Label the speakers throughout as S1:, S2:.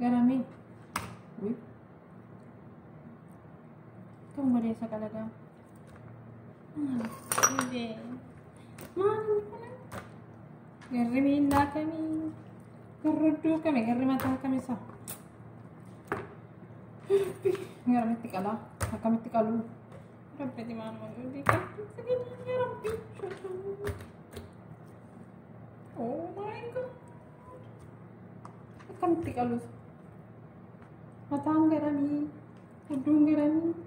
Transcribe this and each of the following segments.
S1: Garamin. Uy. Kamu gak ada sakala daw. Hindi. Mano ko lang. Garimin na kami. Garudo kami. Garimata kami sa. Garamit tikala. Nakamit tikalu. Rampi di mama. Hindi ka. Sige na. Rampi. Oh my god. Nakamit tikalu. Matang garami. Udung garami.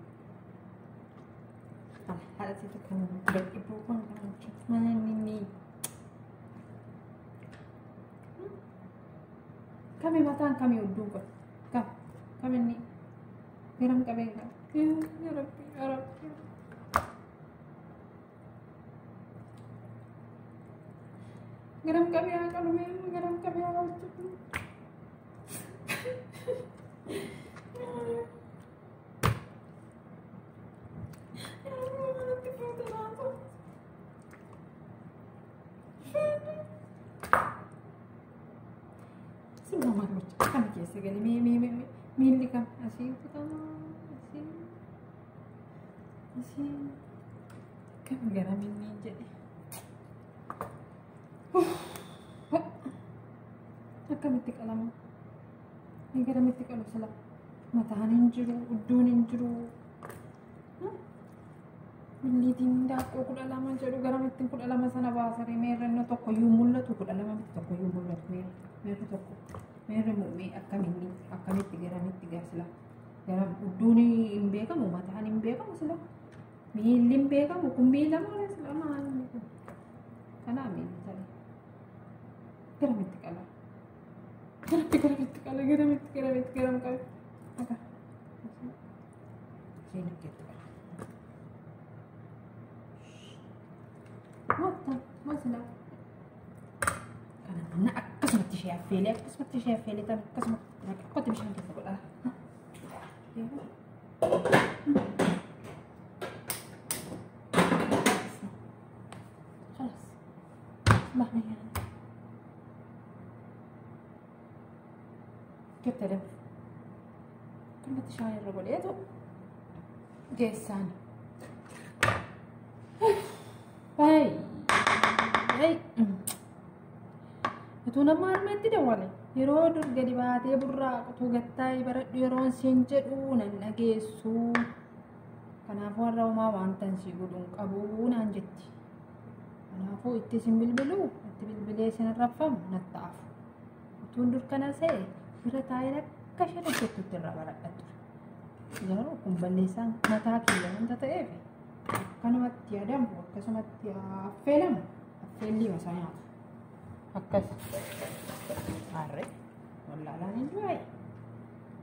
S1: Ada situ kan ibu pun mana ini kami matang kami udung kok kami ni garam kami enggak ya Rabbi ya Rabbi garam kami kalau memang garam kami semua macam kan biasa kali milih kan asyik pertama asyik kan garam ini jadi akan mitik alam ini garam mitik alam salah matahanin juru udunin juru Milli tinda ko kuda lama jadu garam itin kuda lama sana basari meron no tokko yumulla to kuda lama tokko yumulla meron tokko meron mo me akamit garam itin sila garam uduni imbe ka mo matahan imbe ka mo sila milim be ka mo kumbila mo sila man ko kana amin sala garam itin kala garam ka aka sino kita مثلا انا قسمت شي عفيلي تاع قسمت قلت باش ندير ولا خلاص ما هي كيف تعرف كل تشاير رجوليته جيسان Itu nama mati dah wale. Hero dur gadi baate burra tu gattai bar hero senjedu nan nagesu. Kanafu warra uma wantan si gudung qabu nan jetti. Kanafu itti simbilbilu, itti bilbile sen rafam nattaf. Tundur kana se hira tayra kashara jettu tirra barakatu. Yaro kumbalisan mata kilan tataefi. Kanumatti adam akkasumatti affeelamu affeelli masanya akkas arre wallaalaan hin du'ay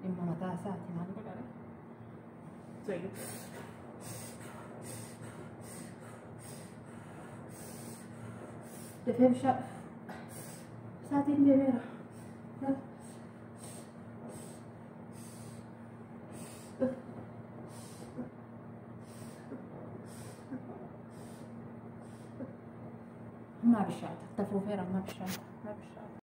S1: dhimma mataa isaati maal godhara dafee bishaan isaatiin deemeera ما بشات تفوفيرا ما بشات